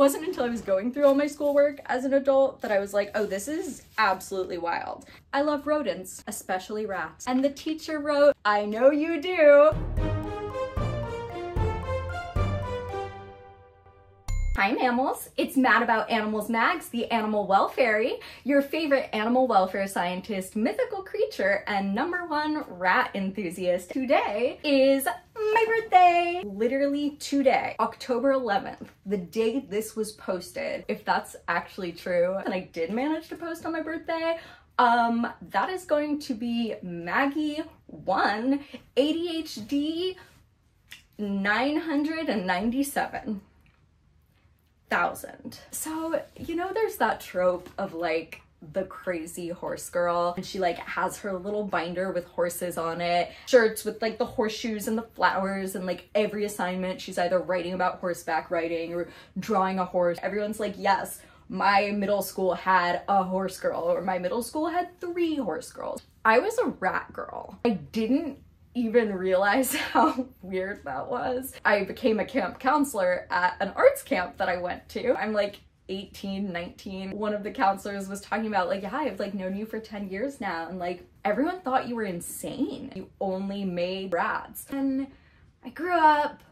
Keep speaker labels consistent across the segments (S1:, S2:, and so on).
S1: wasn't until I was going through all my schoolwork as an adult that I was like, oh, this is absolutely wild. I love rodents, especially rats. And the teacher wrote, I know you do. Hi mammals, it's Mad About Animals Mags, the animal welfare, your favorite animal welfare scientist, mythical creature, and #1 rat enthusiast. Today is my birthday. Literally today, October 11th, the day this was posted, if that's actually true, and I did manage to post on my birthday, that is going to be Maggie 1, ADHD 997,000. So, you know, there's that trope of like the crazy horse girl, and she like has her little binder with horses on it, shirts with like the horseshoes and the flowers, and like every assignment she's either writing about horseback riding or drawing a horse. Everyone's like, yes, my middle school had a horse girl, or my middle school had 3 horse girls. I was a rat girl. I didn't even realize how weird that was. I became a camp counselor at an arts camp that I went to. I'm like 18, 19. One of the counselors was talking about like, yeah, I've like known you for 10 years now, and like everyone thought you were insane. You only made rats. And I grew up,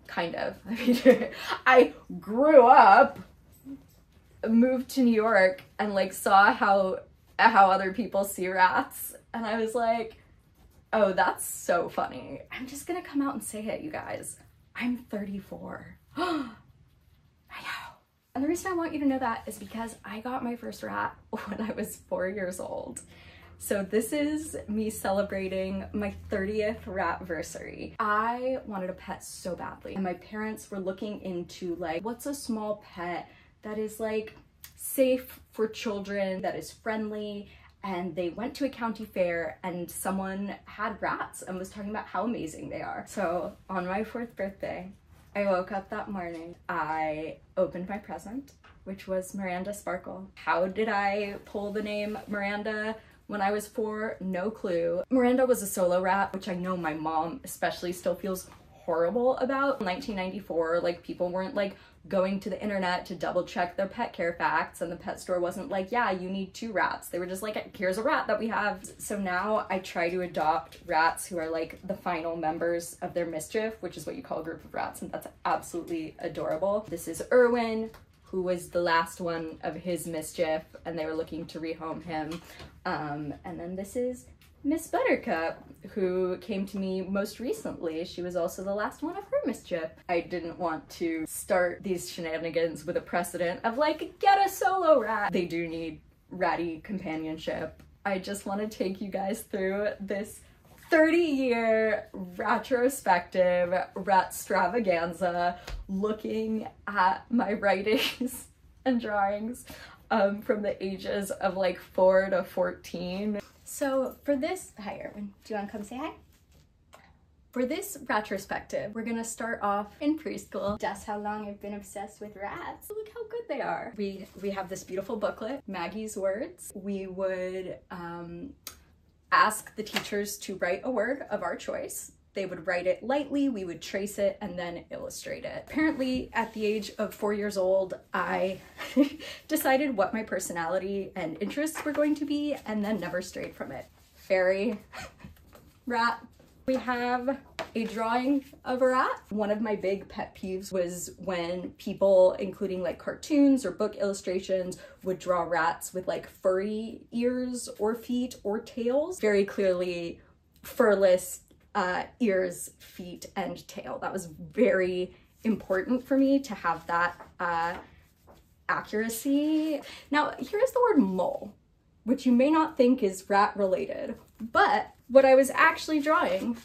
S1: kind of. I mean, I grew up, moved to New York, and like saw how other people see rats, and I was like, oh, that's so funny. I'm just gonna come out and say it, you guys. I'm 34. I know. And the reason I want you to know that is because I got my first rat when I was 4 years old. So this is me celebrating my 30th ratversary. I wanted a pet so badly, and my parents were looking into like, what's a small pet that is like safe for children, that is friendly. And they went to a county fair and someone had rats and was talking about how amazing they are. So on my 4th birthday, I woke up that morning, I opened my present, which was Miranda Sparkle. How did I pull the name Miranda when I was 4? No clue. Miranda was a solo rat, which I know my mom especially still feels horrible about. In 1994, like people weren't like going to the internet to double check their pet care facts, and the pet store wasn't like, yeah, you need 2 rats. They were just like, here's a rat that we have. So now I try to adopt rats who are like the final members of their mischief, which is what you call a group of rats, and that's absolutely adorable. This is Erwin, who was the last one of his mischief, and they were looking to rehome him. And then this is Miss Buttercup, who came to me most recently. She was also the last one of her mischief. I didn't want to start these shenanigans with a precedent of like, get a solo rat. They do need ratty companionship. I just want to take you guys through this 30-year retrospective ratstravaganza, looking at my writings and drawings from the ages of like 4 to 14. So for this, hi Erwin, do you want to come say hi? For this retrospective, we're gonna start off in preschool. That's how long I've been obsessed with rats. Look how good they are. We have this beautiful booklet, Maggie's Words. We would ask the teachers to write a word of our choice. They would write it lightly, we would trace it, and then illustrate it. Apparently, at the age of 4 years old, I decided what my personality and interests were going to be, and then never strayed from it. Fairy, rat. We have a drawing of a rat. One of my big pet peeves was when people, including like cartoons or book illustrations, would draw rats with like furry ears or feet or tails. Very clearly furless ears, feet, and tail. That was very important for me to have that accuracy. Now, here's the word mole, which you may not think is rat related, but what I was actually drawing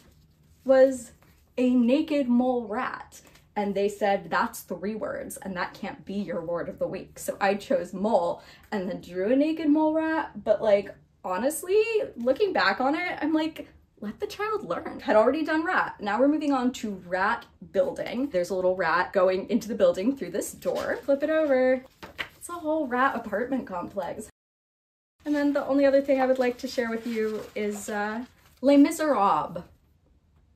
S1: was a naked mole rat. And they said, that's 3 words, and that can't be your word of the week. So I chose mole and then drew a naked mole rat. But like, honestly, looking back on it, I'm like, let the child learn. Had already done rat. Now we're moving on to rat building. There's a little rat going into the building through this door. Flip it over. It's a whole rat apartment complex. And then the only other thing I would like to share with you is Les Miserables.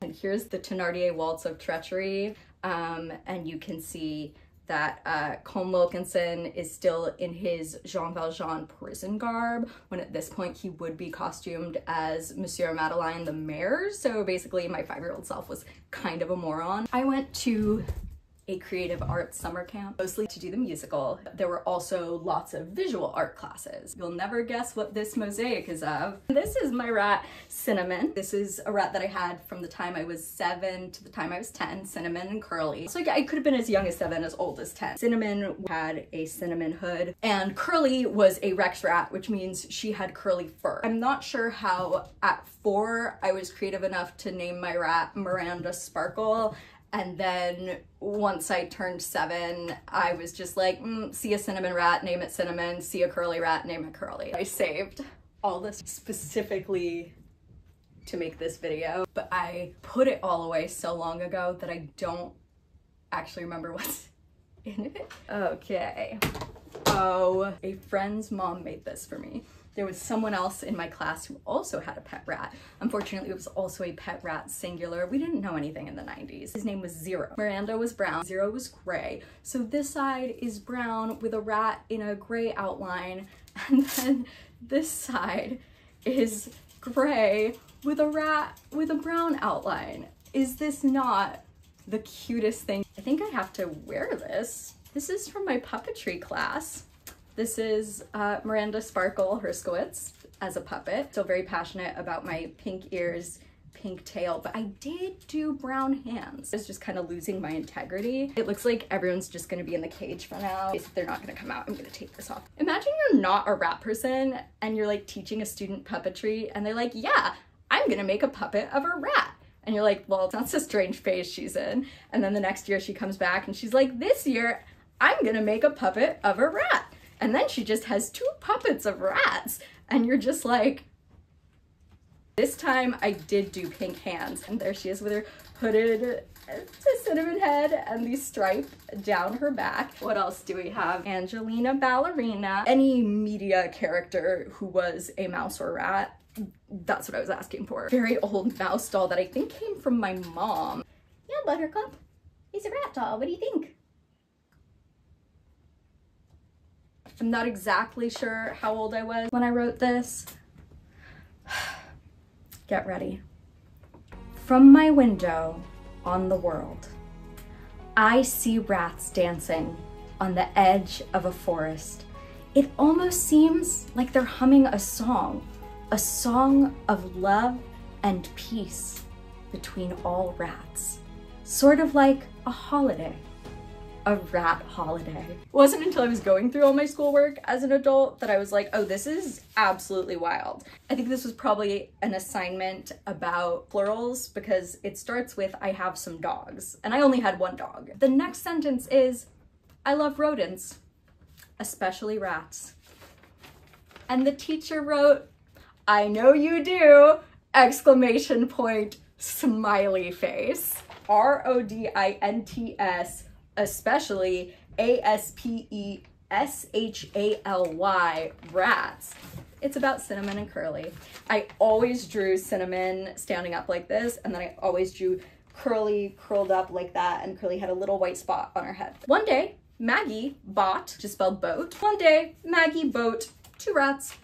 S1: And here's the Thénardier Waltz of Treachery. And you can see that Colm Wilkinson is still in his Jean Valjean prison garb, when at this point he would be costumed as Monsieur Madeleine the mayor. So basically my 5-year-old self was kind of a moron. I went to a creative arts summer camp, mostly to do the musical. There were also lots of visual art classes. You'll never guess what this mosaic is of. This is my rat, Cinnamon. This is a rat that I had from the time I was 7 to the time I was 10, Cinnamon and Curly. So I could have been as young as 7, as old as 10. Cinnamon had a cinnamon hood, and Curly was a Rex rat, which means she had curly fur. I'm not sure how at 4 I was creative enough to name my rat Miranda Sparkle. And then once I turned 7, I was just like, see a cinnamon rat, name it Cinnamon, see a curly rat, name it Curly. I saved all this specifically to make this video, but I put it all away so long ago that I don't actually remember what's in it. Okay. Oh, a friend's mom made this for me. There was someone else in my class who also had a pet rat. Unfortunately, it was also a pet rat singular. We didn't know anything in the 90s. His name was Zero. Miranda was brown, Zero was gray. So this side is brown with a rat in a gray outline, and then this side is gray with a rat with a brown outline. Is this not the cutest thing? I think I have to wear this. This is from my puppetry class. This is Miranda Sparkle Herskowitz as a puppet. Still very passionate about my pink ears, pink tail, but I did do brown hands. I was just kind of losing my integrity. It looks like everyone's just gonna be in the cage for now. If they're not gonna come out, I'm gonna take this off. Imagine you're not a rat person and you're like teaching a student puppetry and they're like, yeah, I'm gonna make a puppet of a rat. And you're like, well, that's a strange phase she's in. And then the next year she comes back and she's like, this year, I'm gonna make a puppet of a rat. And then she just has 2 puppets of rats. And you're just like, this time I did do pink hands. And there she is with her hooded cinnamon head and the stripe down her back. What else do we have? Angelina Ballerina. Any media character who was a mouse or rat, that's what I was asking for. Very old mouse doll that I think came from my mom. Yeah, Buttercup, he's a rat doll. What do you think? I'm not exactly sure how old I was when I wrote this. Get ready. From my window on the world, I see rats dancing on the edge of a forest. It almost seems like they're humming a song of love and peace between all rats. Sort of like a holiday. A rat holiday. It wasn't until I was going through all my schoolwork as an adult that I was like, oh, this is absolutely wild. I think this was probably an assignment about plurals because it starts with, I have some dogs, and I only had 1 dog. The next sentence is, I love rodents, especially rats. And the teacher wrote, I know you do, exclamation point, smiley face. RODINTS, especially ASPESHALY, rats. It's about Cinnamon and Curly. I always drew Cinnamon standing up like this, and then I always drew Curly curled up like that, and Curly had a little white spot on her head. One day, Maggie bought, just spelled boat. One day, Maggie bought 2 rats.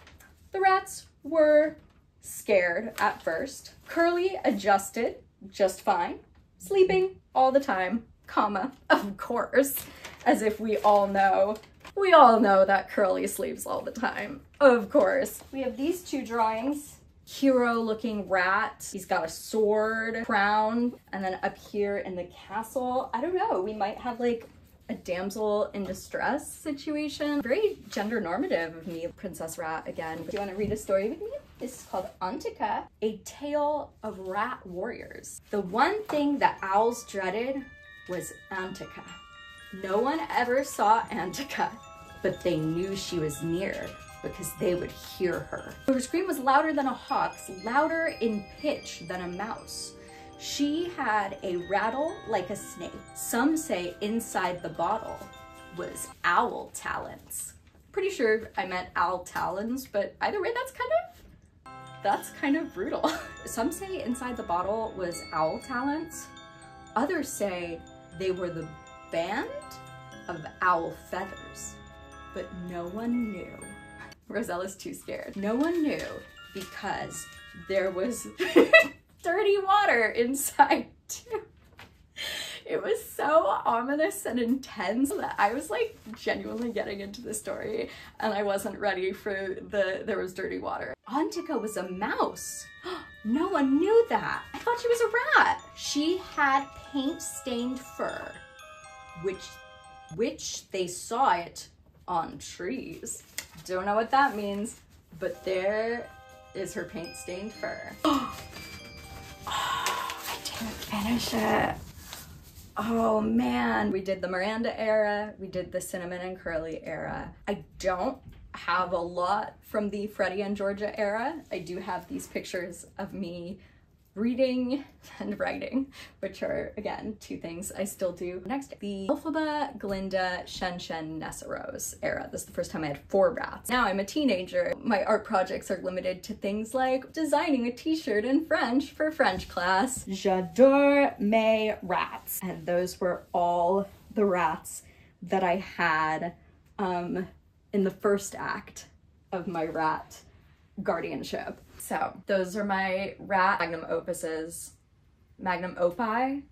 S1: The rats were scared at first. Curly adjusted just fine, sleeping all the time, comma, of course, as if we all know that Curly sleeps all the time, of course. We have these 2 drawings. Hero looking rat. He's got a sword, crown, and then up here in the castle, I don't know, we might have like a damsel in distress situation. Very gender normative of me. Princess Rat again. Do you want to read a story with me? This is called Antika, A Tale of Rat Warriors. The one thing that owls dreaded was Antika. No one ever saw Antika, but they knew she was near because they would hear her. Her scream was louder than a hawk's, louder in pitch than a mouse. She had a rattle like a snake. Some say inside the bottle was owl talons. Pretty sure I meant owl talons, but either way, that's kind of brutal. Some say inside the bottle was owl talons. Others say they were the band of owl feathers, but no one knew. Rosella's too scared. No one knew because there was dirty water inside too. It was so ominous and intense that I was like genuinely getting into the story and I wasn't ready for there was dirty water. Antika was a mouse. No one knew that. I thought she was a rat. She had paint-stained fur, which they saw it on trees. Don't know what that means, but there is her paint-stained fur. Oh, I didn't finish it. Oh man. We did the Miranda era, we did the Cinnamon and Curly era. I don't have a lot from the Freddie and Georgia era. I do have these pictures of me reading and writing, which are, again, two things I still do. Next, the Elphaba, Glinda, Shen Shen, Nessa Rose era. This is the first time I had 4 rats. Now I'm a teenager. My art projects are limited to things like designing a t-shirt in French for French class. J'adore mes rats. And those were all the rats that I had in the first act of my rat guardianship. So those are my rat magnum opuses, magnum opie.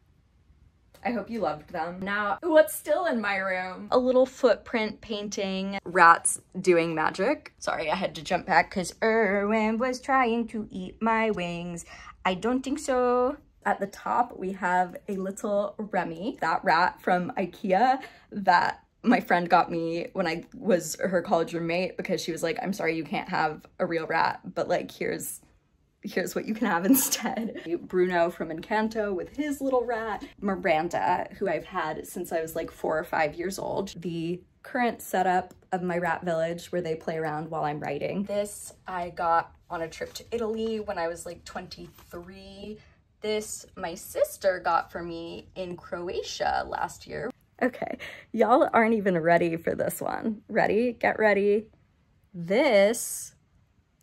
S1: I hope you loved them. Now, what's still in my room? A little footprint painting, rats doing magic. Sorry, I had to jump back because Erwin was trying to eat my wings. I don't think so. At the top, we have a little Remy, that rat from IKEA that my friend got me when I was her college roommate because she was like, I'm sorry, you can't have a real rat, but like, here's what you can have instead. Bruno from Encanto with his little rat. Miranda, who I've had since I was like 4 or 5 years old. The current setup of my rat village where they play around while I'm writing. This I got on a trip to Italy when I was like 23. This my sister got for me in Croatia last year. Okay, y'all aren't even ready for this one. Ready? Get ready. This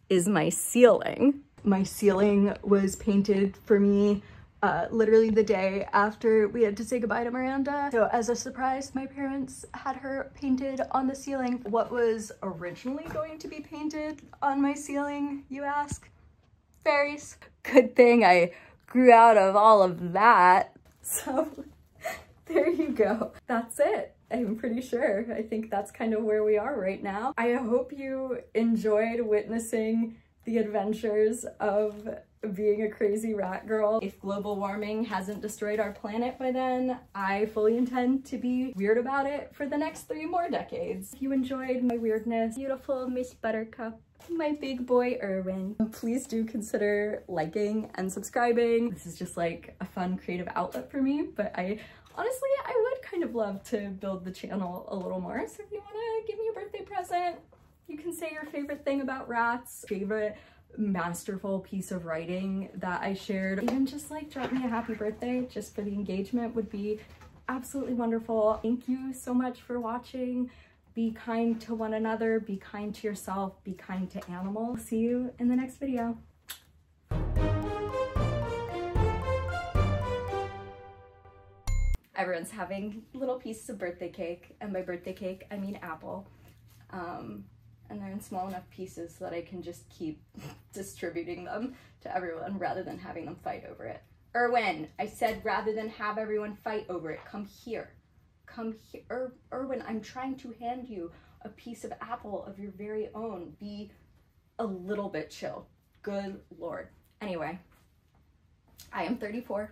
S1: is my ceiling. My ceiling was painted for me literally the day after we had to say goodbye to Miranda. So as a surprise, my parents had her painted on the ceiling. What was originally going to be painted on my ceiling, you ask? Fairies. Good thing I grew out of all of that. So there you go. That's it. I'm pretty sure. I think that's kind of where we are right now. I hope you enjoyed witnessing the adventures of being a crazy rat girl. If global warming hasn't destroyed our planet by then, I fully intend to be weird about it for the next 3 more decades. If you enjoyed my weirdness, beautiful Miss Buttercup, my big boy Erwin, please do consider liking and subscribing. This is just like a fun creative outlet for me, but honestly, I would kind of love to build the channel a little more. So if you want to give me a birthday present, you can say your favorite thing about rats, favorite masterful piece of writing that I shared. Even just like drop me a happy birthday just for the engagement would be absolutely wonderful. Thank you so much for watching. Be kind to one another, be kind to yourself, be kind to animals. See you in the next video. Everyone's having little pieces of birthday cake, and by birthday cake, I mean apple. And they're in small enough pieces so that I can just keep distributing them to everyone rather than having them fight over it. Erwin, I said rather than have everyone fight over it, come here. Come here. Erwin, I'm trying to hand you a piece of apple of your very own. Be a little bit chill. Good Lord. Anyway, I am 34.